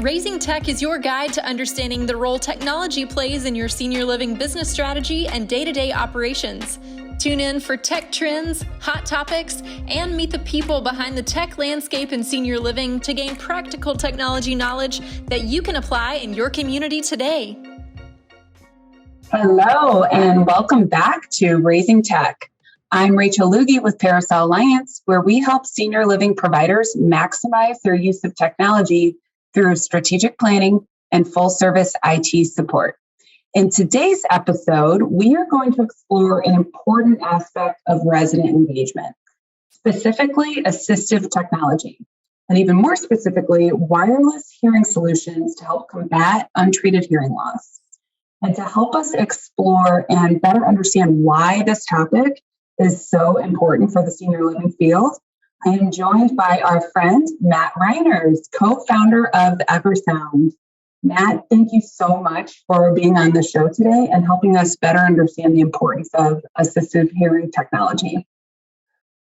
Raising Tech is your guide to understanding the role technology plays in your senior living business strategy and day-to-day operations. Tune in for tech trends, hot topics, and meet the people behind the tech landscape in senior living to gain practical technology knowledge that you can apply in your community today. Hello, and welcome back to Raising Tech. I'm Rachel Lugie with Parasol Alliance, where we help senior living providers maximize their use of technology through strategic planning and full-service IT support. In today's episode, we are going to explore an important aspect of resident engagement, specifically assistive technology, and even more specifically, wireless hearing solutions to help combat untreated hearing loss. And to help us explore and better understand why this topic is so important for the senior living field, I am joined by our friend, Matt Reiners, co-founder of Eversound. Matt, thank you so much for being on the show today and helping us better understand the importance of assistive hearing technology.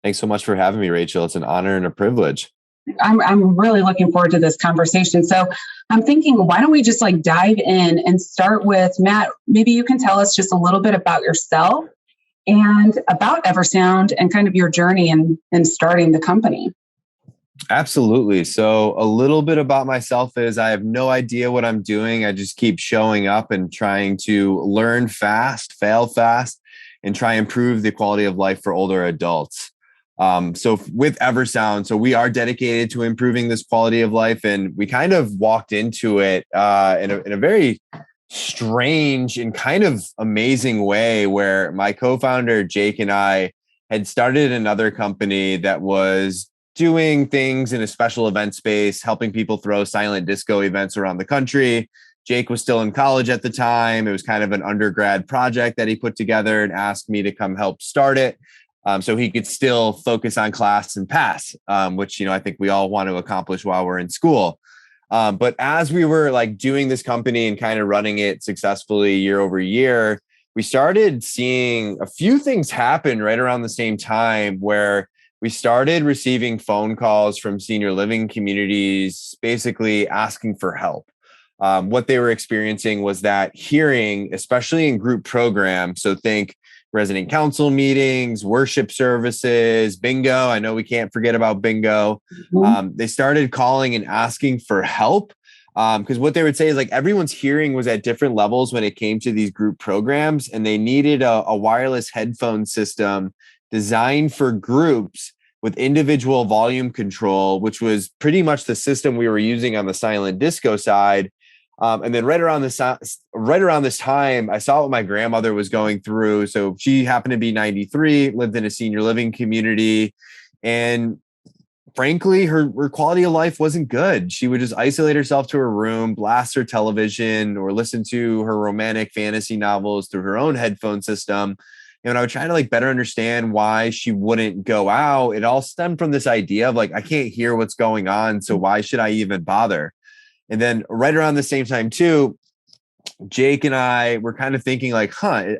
Thanks so much for having me, Rachel. It's an honor and a privilege. I'm really looking forward to this conversation. So I'm thinking, why don't we just dive in and start with Matt? Maybe you can tell us just a little bit about yourself and about Eversound and kind of your journey in starting the company. Absolutely. So a little bit about myself is I have no idea what I'm doing. I just keep showing up and trying to learn fast, fail fast, and try and improve the quality of life for older adults. So with Eversound, so we are dedicated to improving this quality of life, and we kind of walked into it in a very strange and kind of amazing way where my co-founder Jake and I had started another company that was doing things in a special event space, helping people throw silent disco events around the country. Jake was still in college at the time. It was kind of an undergrad project that he put together and asked me to come help start it. So he could still focus on class and pass, which, I think we all want to accomplish while we're in school. But as we were doing this company and kind of running it successfully year over year, we started seeing a few things happen right around the same time where we started receiving phone calls from senior living communities, basically asking for help. What they were experiencing was that hearing, especially in group programs, so think resident council meetings, worship services, bingo. I know we can't forget about bingo. They started calling and asking for help because what they would say is everyone's hearing was at different levels when it came to these group programs, and they needed a wireless headphone system designed for groups with individual volume control, which was pretty much the system we were using on the silent disco side. And then right around this time, I saw what my grandmother was going through. So she happened to be 93, lived in a senior living community. And frankly, her quality of life wasn't good. She would just isolate herself to her room, blast her television, or listen to her romantic fantasy novels through her own headphone system. And I would try to better understand why she wouldn't go out. It all stemmed from this idea of I can't hear what's going on. So why should I even bother? And then right around the same time too, Jake and I were kind of thinking I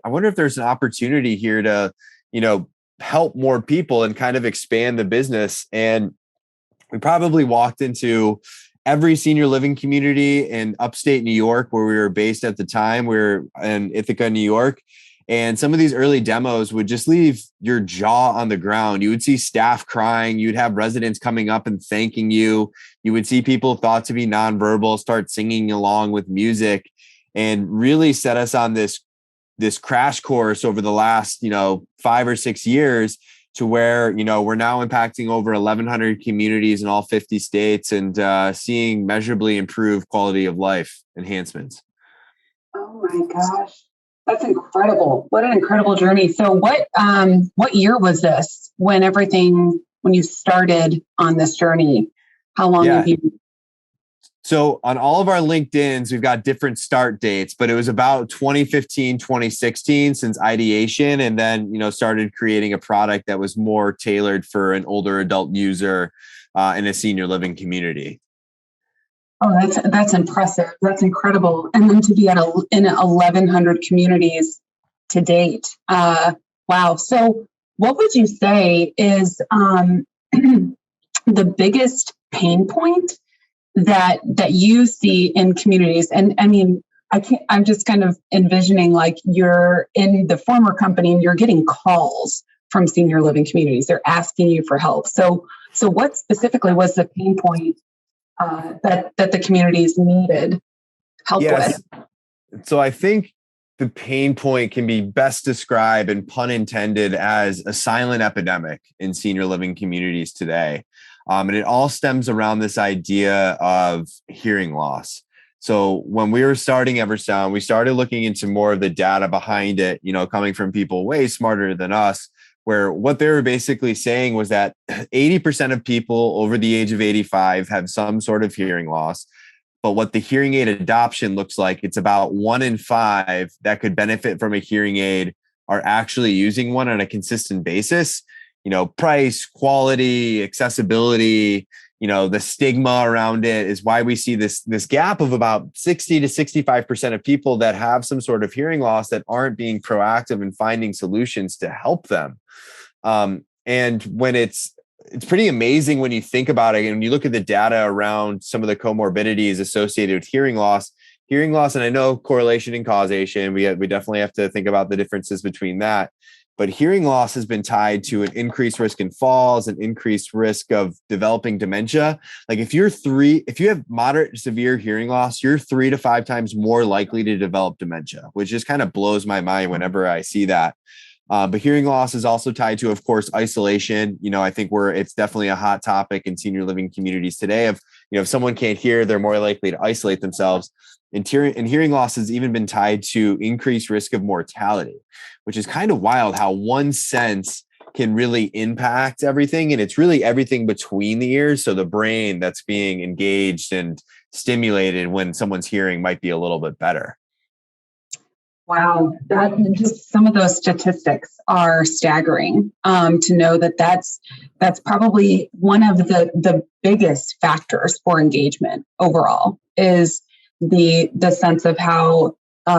wonder if there's an opportunity here to, help more people and kind of expand the business. And we probably walked into every senior living community in upstate New York where we were based at the time. We were in Ithaca, New York. And some of these early demos would just leave your jaw on the ground. You would see staff crying. You'd have residents coming up and thanking you. You would see people thought to be nonverbal start singing along with music, and really set us on this crash course over the last, 5 or 6 years to where, we're now impacting over 1,100 communities in all 50 states and seeing measurably improved quality of life enhancements. Oh my gosh. That's incredible. What an incredible journey. So what year was this when you started on this journey? How long have you? So on all of our LinkedIns, we've got different start dates, but it was about 2015, 2016 since ideation, and then, started creating a product that was more tailored for an older adult user in a senior living community. Oh, that's impressive. That's incredible. And then to be in 1,100 communities to date. Wow. So what would you say is the biggest pain point that you see in communities? And I mean, I'm just kind of envisioning like you're in the former company and you're getting calls from senior living communities. They're asking you for help. So what specifically was the pain point that the communities needed help with? So I think the pain point can be best described, and pun intended, as a silent epidemic in senior living communities today. And it all stems around this idea of hearing loss. So when we were starting Eversound, we started looking into more of the data behind it, coming from people way smarter than us, where what they were basically saying was that 80% of people over the age of 85 have some sort of hearing loss. But what the hearing aid adoption looks like, it's about 1 in 5 that could benefit from a hearing aid are actually using one on a consistent basis. Price, quality, accessibility, the stigma around it is why we see this gap of about 60 to 65% of people that have some sort of hearing loss that aren't being proactive in finding solutions to help them. And when it's pretty amazing when you think about it, and when you look at the data around some of the comorbidities associated with hearing loss, and I know correlation and causation, we definitely have to think about the differences between that. But hearing loss has been tied to an increased risk in falls, an increased risk of developing dementia. Like if you have moderate to severe hearing loss, you're 3 to 5 times more likely to develop dementia, which just kind of blows my mind whenever I see that. But hearing loss is also tied to, of course, isolation. I think it's definitely a hot topic in senior living communities today. If someone can't hear, they're more likely to isolate themselves. And hearing loss has even been tied to increased risk of mortality, which is kind of wild how one sense can really impact everything. And it's really everything between the ears. So the brain that's being engaged and stimulated when someone's hearing might be a little bit better. Wow, just some of those statistics are staggering. To know that's probably one of the biggest factors for engagement overall is the sense of how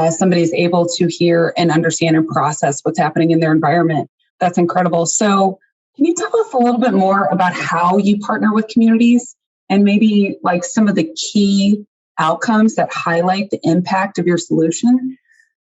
somebody's able to hear and understand and process what's happening in their environment. That's incredible. So can you tell us a little bit more about how you partner with communities and maybe like some of the key outcomes that highlight the impact of your solution?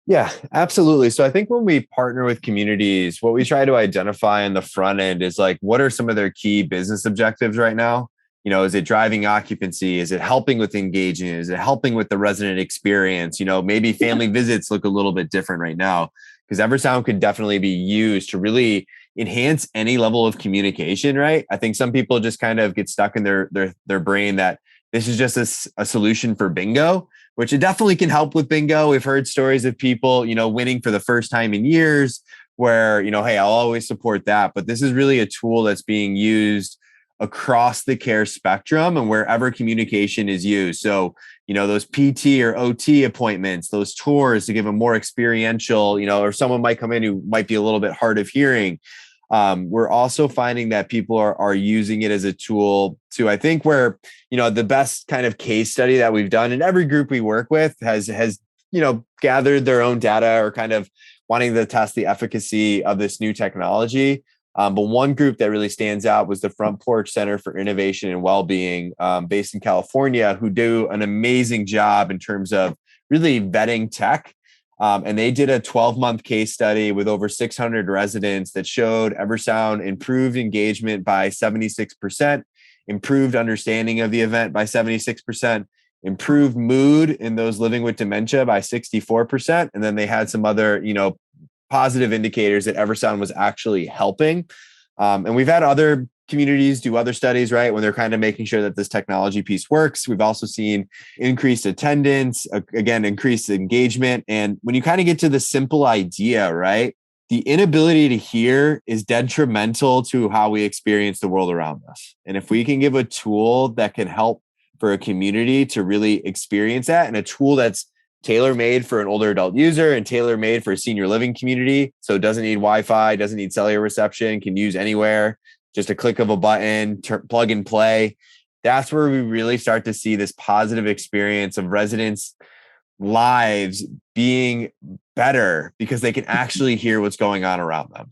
Yeah, absolutely. So I think when we partner with communities, what we try to identify on the front end is like, what are some of their key business objectives right now? Is it driving occupancy? Is it helping with engagement? Is it helping with the resident experience? Maybe family visits look a little bit different right now, because Eversound could definitely be used to really enhance any level of communication, right? I think some people just kind of get stuck in their brain that this is just a solution for bingo, which it definitely can help with bingo. We've heard stories of people, winning for the first time in years where, hey, I'll always support that. But this is really a tool that's being used across the care spectrum and wherever communication is used. So, those PT or OT appointments, those tours to give a more experiential, or someone might come in who might be a little bit hard of hearing. We're also finding that people are using it as a tool to, I think, where, the best kind of case study that we've done, and every group we work with has gathered their own data or kind of wanting to test the efficacy of this new technology. But one group that really stands out was the Front Porch Center for Innovation and Wellbeing, based in California, who do an amazing job in terms of really vetting tech. And they did a 12-month case study with over 600 residents that showed Eversound improved engagement by 76%, improved understanding of the event by 76%, improved mood in those living with dementia by 64%. And then they had some other, positive indicators that Eversound was actually helping. And we've had other communities do other studies, right, when they're kind of making sure that this technology piece works. We've also seen increased attendance, again, increased engagement. And when you kind of get to the simple idea, right, the inability to hear is detrimental to how we experience the world around us. And if we can give a tool that can help for a community to really experience that, and a tool that's tailor-made for an older adult user and tailor-made for a senior living community. So it doesn't need Wi-Fi, doesn't need cellular reception, can use anywhere, just a click of a button, plug and play. That's where we really start to see this positive experience of residents' lives being better because they can actually hear what's going on around them.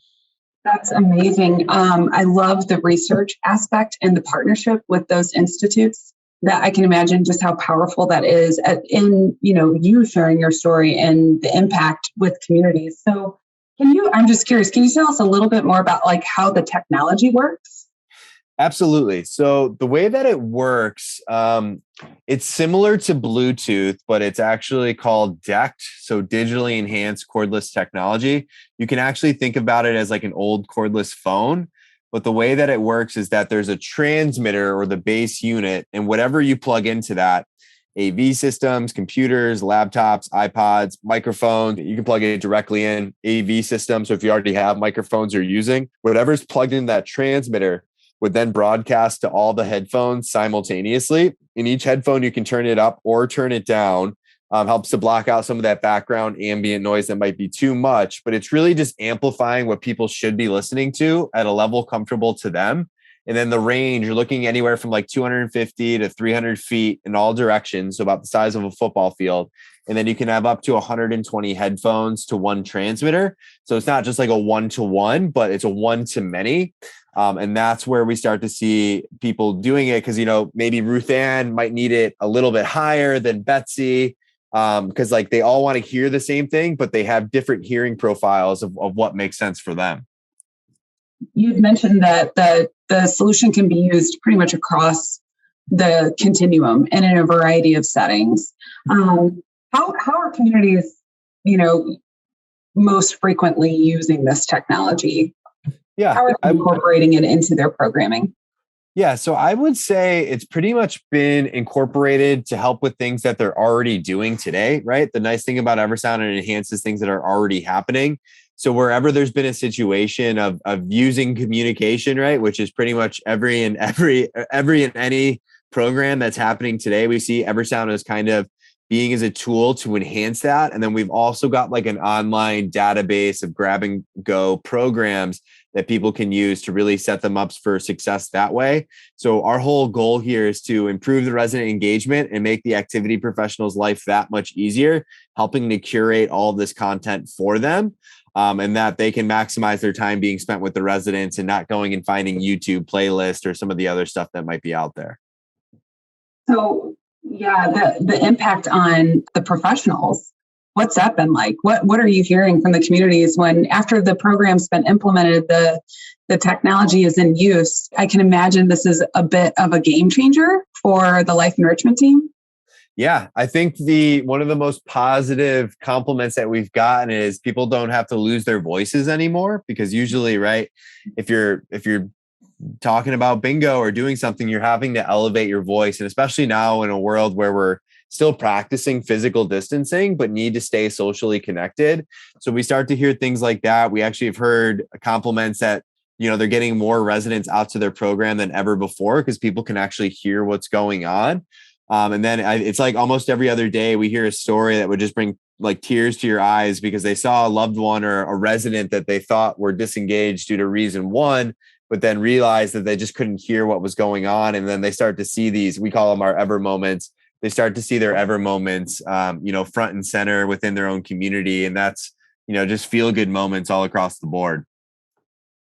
That's amazing. I love the research aspect and the partnership with those institutes. that I can imagine just how powerful that is in, you sharing your story and the impact with communities. So I'm just curious, can you tell us a little bit more about like how the technology works? Absolutely. So the way that it works, it's similar to Bluetooth, but it's actually called DECT, so digitally enhanced cordless technology. You can actually think about it as like an old cordless phone. But the way that it works is that there's a transmitter or the base unit, and whatever you plug into that, AV systems, computers, laptops, iPods, microphones, you can plug it directly in. AV systems, so if you already have microphones you're using, whatever's plugged in that transmitter would then broadcast to all the headphones simultaneously. In each headphone, you can turn it up or turn it down. Helps to block out some of that background ambient noise that might be too much, but it's really just amplifying what people should be listening to at a level comfortable to them. And then the range, you're looking anywhere from like 250 to 300 feet in all directions, so about the size of a football field. And then you can have up to 120 headphones to one transmitter. So it's not just like a one-to-one, but it's a one-to-many. And that's where we start to see people doing it because, maybe Ruth Ann might need it a little bit higher than Betsy because like they all want to hear the same thing, but they have different hearing profiles of what makes sense for them. You'd mentioned that the solution can be used pretty much across the continuum and in a variety of settings. How are communities, most frequently using this technology? Yeah, how are they incorporating it into their programming? Yeah, so I would say it's pretty much been incorporated to help with things that they're already doing today, right? The nice thing about Eversound, it enhances things that are already happening. So wherever there's been a situation of using communication, right, which is pretty much every and any program that's happening today, we see Eversound as kind of being as a tool to enhance that. And then we've also got like an online database of grab and go programs that people can use to really set them up for success that way. So our whole goal here is to improve the resident engagement and make the activity professional's life that much easier, helping to curate all of this content for them. And that they can maximize their time being spent with the residents and not going and finding YouTube playlist or some of the other stuff that might be out there. So yeah, the impact on the professionals, what's that been like? What are you hearing from the communities when after the program's been implemented, the technology is in use? I can imagine this is a bit of a game changer for the life enrichment team. Yeah, I think one of the most positive compliments that we've gotten is people don't have to lose their voices anymore, because usually, right, if you're talking about bingo or doing something, you're having to elevate your voice. And especially now in a world where we're still practicing physical distancing, but need to stay socially connected. So we start to hear things like that. We actually have heard compliments that, they're getting more residents out to their program than ever before because people can actually hear what's going on. And then it's like almost every other day we hear a story that would just bring like tears to your eyes because they saw a loved one or a resident that they thought were disengaged due to reason one, but then realized that they just couldn't hear what was going on. And then they start to see these, we call them our ever moments. They start to see their ever moments, front and center within their own community. And that's, just feel good moments all across the board.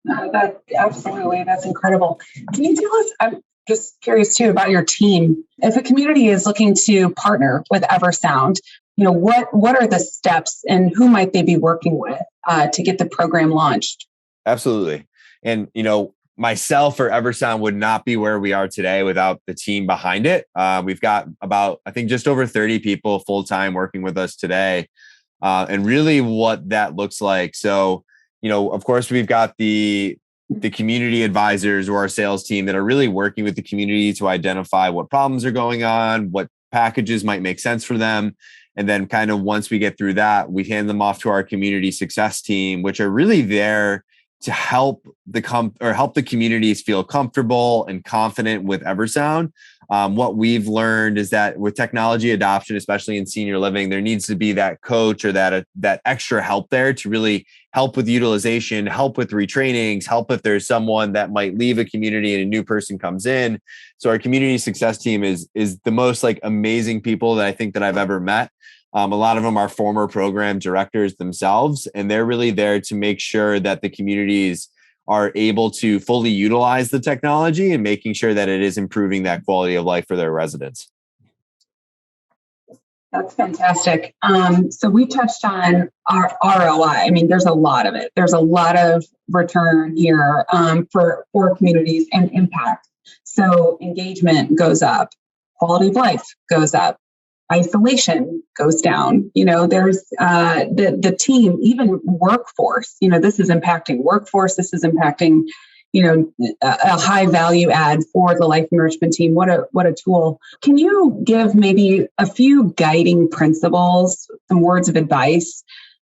That's incredible. Can you tell us, I'm just curious too about your team. If a community is looking to partner with Eversound, what are the steps and who might they be working with to get the program launched? Absolutely. And, myself or Eversound would not be where we are today without the team behind it. We've got about, I think, just over 30 people full-time working with us today. And really what that looks like. So, of course, we've got the community advisors or our sales team that are really working with the community to identify what problems are going on, what packages might make sense for them. And then kind of once we get through that, we hand them off to our community success team, which are really there to help the communities feel comfortable and confident with Eversound. What we've learned is that with technology adoption, especially in senior living, there needs to be that coach or that extra help there to really help with utilization, help with retrainings, help if there's someone that might leave a community and a new person comes in. So our community success team is the most like amazing people that I think that I've ever met. A lot of them are former program directors themselves, and they're really there to make sure that the communities are able to fully utilize the technology and making sure that it is improving that quality of life for their residents. That's fantastic. So we touched on our ROI. I mean, there's a lot of it. There's a lot of return here for communities and impact. So engagement goes up, quality of life goes up, isolation goes down. There's the team, even workforce. This is impacting workforce. This is impacting a high value add for the life enrichment team. What a tool. Can you give maybe a few guiding principles, some words of advice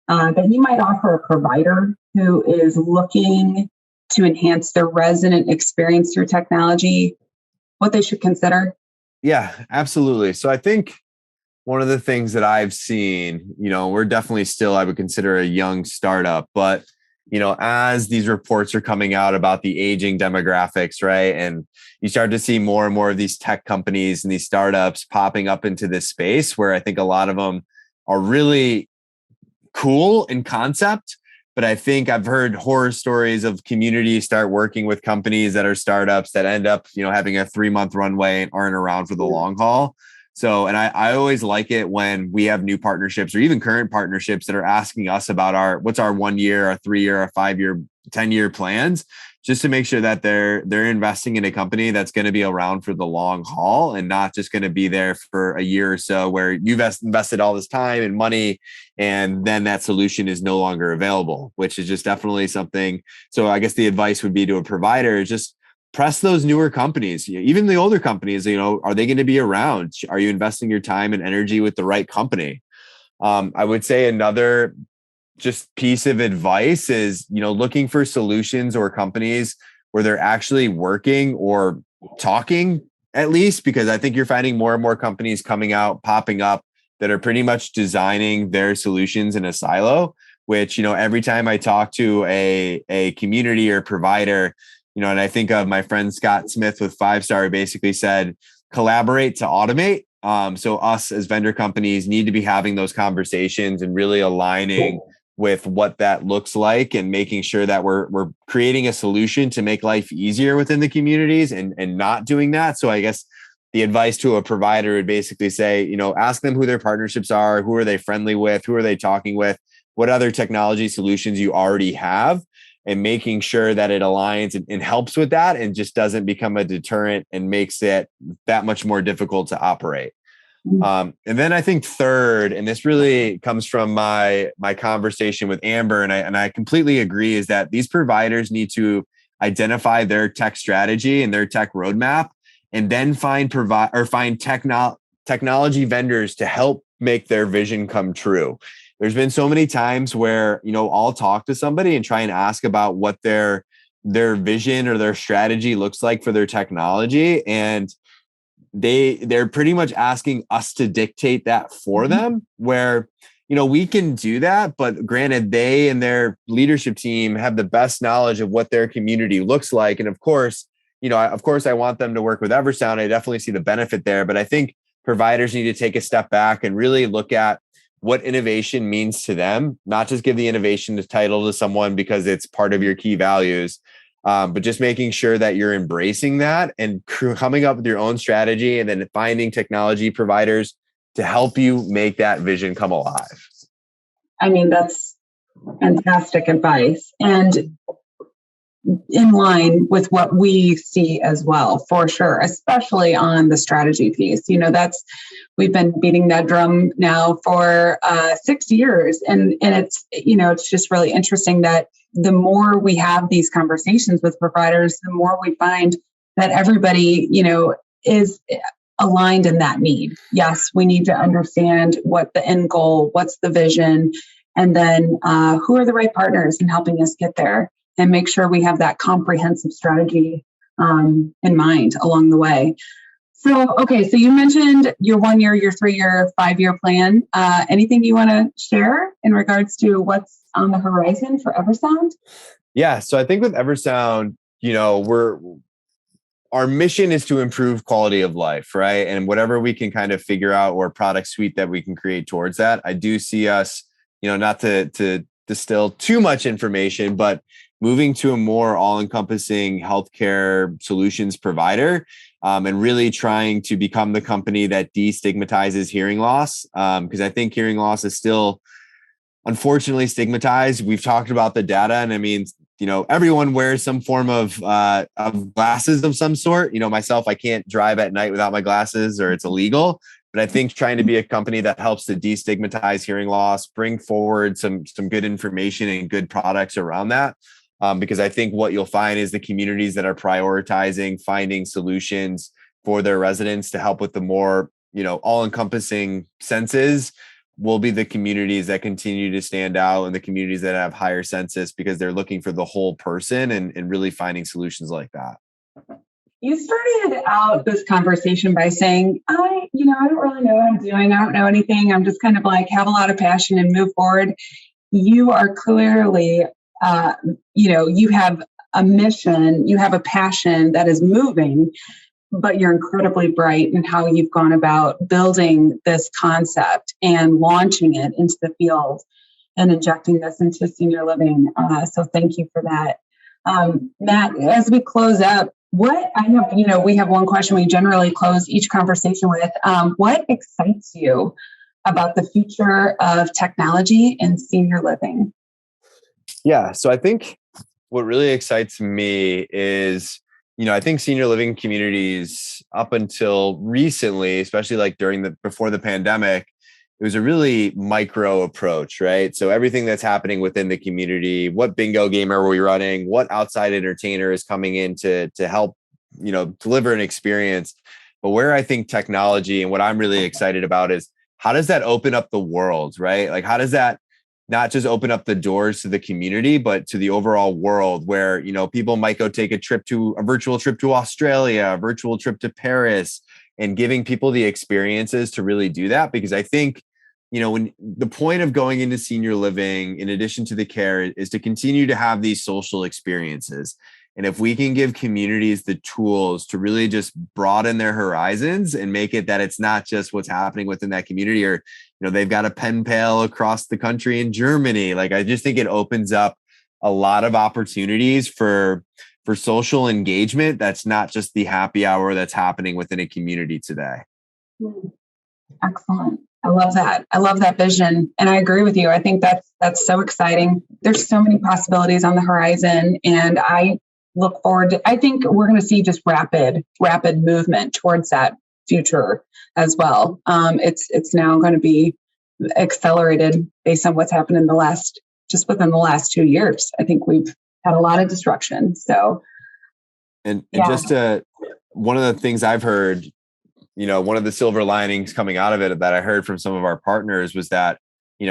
that you might offer a provider who is looking to enhance their resident experience through technology, what they should consider? Yeah, absolutely. So I think one of the things that I've seen, we're definitely still, I would consider a young startup, but as these reports are coming out about the aging demographics, right? And you start to see more and more of these tech companies and these startups popping up into this space where I think a lot of them are really cool in concept. But I think I've heard horror stories of communities start working with companies that are startups that end up, having a 3-month runway and aren't around for the long haul. So, and I always like it when we have new partnerships or even current partnerships that are asking us about what's our 1 year, our 3 year, our 5 year, 10-year plans, just to make sure that they're investing in a company that's going to be around for the long haul and not just going to be there for a year or so where you've invested all this time and money and then that solution is no longer available, which is just definitely something. So I guess the advice would be to a provider, just press those newer companies, even the older companies, are they going to be around? Are you investing your time and energy with the right company? I would say another just piece of advice is, looking for solutions or companies where they're actually working or talking at least, because I think you're finding more and more companies popping up that are pretty much designing their solutions in a silo, which, every time I talk to a community or provider, and I think of my friend Scott Smith with 5-Star basically said, collaborate to automate. So us as vendor companies need to be having those conversations and really aligning with what that looks like and making sure that we're creating a solution to make life easier within the communities and not doing that. So I guess the advice to a provider would basically say, ask them who their partnerships are, who are they friendly with, who are they talking with, what other technology solutions you already have, and making sure that it aligns and helps with that and just doesn't become a deterrent and makes it that much more difficult to operate. And then I think third, and this really comes from my conversation with Amber, and I completely agree, is that these providers need to identify their tech strategy and their tech roadmap, and then find technology vendors to help make their vision come true. There's been so many times where, I'll talk to somebody and try and ask about what their vision or their strategy looks like for their technology. And they're pretty much asking us to dictate that for them, where, we can do that. But granted, they and their leadership team have the best knowledge of what their community looks like. And of course, I want them to work with Eversound. I definitely see the benefit there. But I think providers need to take a step back and really look at what innovation means to them, not just give the innovation title to someone because it's part of your key values, but just making sure that you're embracing that and coming up with your own strategy and then finding technology providers to help you make that vision come alive. I mean, that's fantastic advice. And in line with what we see as well, for sure, especially on the strategy piece. We've been beating that drum now for 6 years. And it's just really interesting that the more we have these conversations with providers, the more we find that everybody, is aligned in that need. Yes, we need to understand what the end goal, what's the vision, and then who are the right partners in helping us get there, and make sure we have that comprehensive strategy in mind along the way. So you mentioned your 1 year, your 3 year, 5 year plan. Anything you want to share in regards to what's on the horizon for Eversound? Yeah. So I think with Eversound, our mission is to improve quality of life, right? And whatever we can kind of figure out or product suite that we can create towards that, I do see us, not to distill too much information, but moving to a more all-encompassing healthcare solutions provider, and really trying to become the company that destigmatizes hearing loss. Because I think hearing loss is still, unfortunately, stigmatized. We've talked about the data, and I mean, everyone wears some form of glasses of some sort. Myself, I can't drive at night without my glasses, or it's illegal. But I think trying to be a company that helps to destigmatize hearing loss, bring forward some good information and good products around that. Because I think what you'll find is the communities that are prioritizing finding solutions for their residents to help with the more, all-encompassing senses will be the communities that continue to stand out, and the communities that have higher census, because they're looking for the whole person and really finding solutions like that. You started out this conversation by saying, I don't really know what I'm doing. I don't know anything. I'm just kind of like have a lot of passion and move forward. You are clearly, you have a mission, you have a passion that is moving, but you're incredibly bright in how you've gone about building this concept and launching it into the field and injecting this into senior living. So thank you for that. Matt, as we close up, we have one question we generally close each conversation with. What excites you about the future of technology in senior living? Yeah, so I think what really excites me is, I think senior living communities up until recently, especially like before the pandemic, it was a really micro approach, right? So everything that's happening within the community, what bingo game are we running? What outside entertainer is coming in to help, deliver an experience? But where I think technology and what I'm really excited about is, how does that open up the world, right? Like, how does that not just open up the doors to the community, but to the overall world, where, people might go take a virtual trip to Australia, a virtual trip to Paris, and giving people the experiences to really do that. Because I think, when the point of going into senior living, in addition to the care, is to continue to have these social experiences. And if we can give communities the tools to really just broaden their horizons and make it that it's not just what's happening within that community, or, they've got a pen pal across the country in Germany. Like, I just think it opens up a lot of opportunities for social engagement. That's not just the happy hour that's happening within a community today. Excellent. I love that. I love that vision. And I agree with you. I think that's so exciting. There's so many possibilities on the horizon. And I look forward to, I think we're going to see just rapid movement towards that future as well. It's now going to be accelerated based on what's happened within the last 2 years. I think we've had a lot of disruption. So, and just one of the things I've heard, one of the silver linings coming out of it that I heard from some of our partners was that,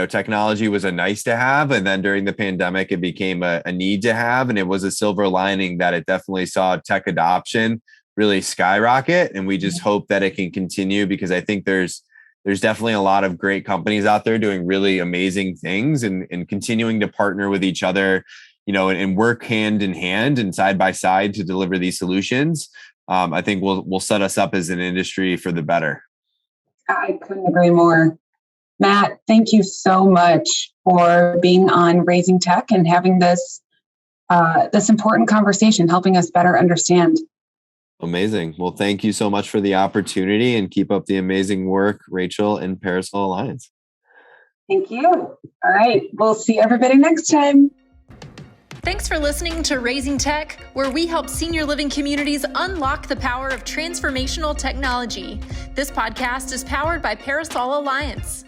technology was a nice to have. And then during the pandemic, it became a need to have. And it was a silver lining that it definitely saw tech adoption really skyrocket. And we just hope that it can continue, because I think there's definitely a lot of great companies out there doing really amazing things and continuing to partner with each other, and work hand in hand and side by side to deliver these solutions. I think will set us up as an industry for the better. I couldn't agree more. Matt, thank you so much for being on Raising Tech and having this important conversation, helping us better understand. Amazing. Well, thank you so much for the opportunity, and keep up the amazing work, Rachel and Parasol Alliance. Thank you. All right. We'll see everybody next time. Thanks for listening to Raising Tech, where we help senior living communities unlock the power of transformational technology. This podcast is powered by Parasol Alliance.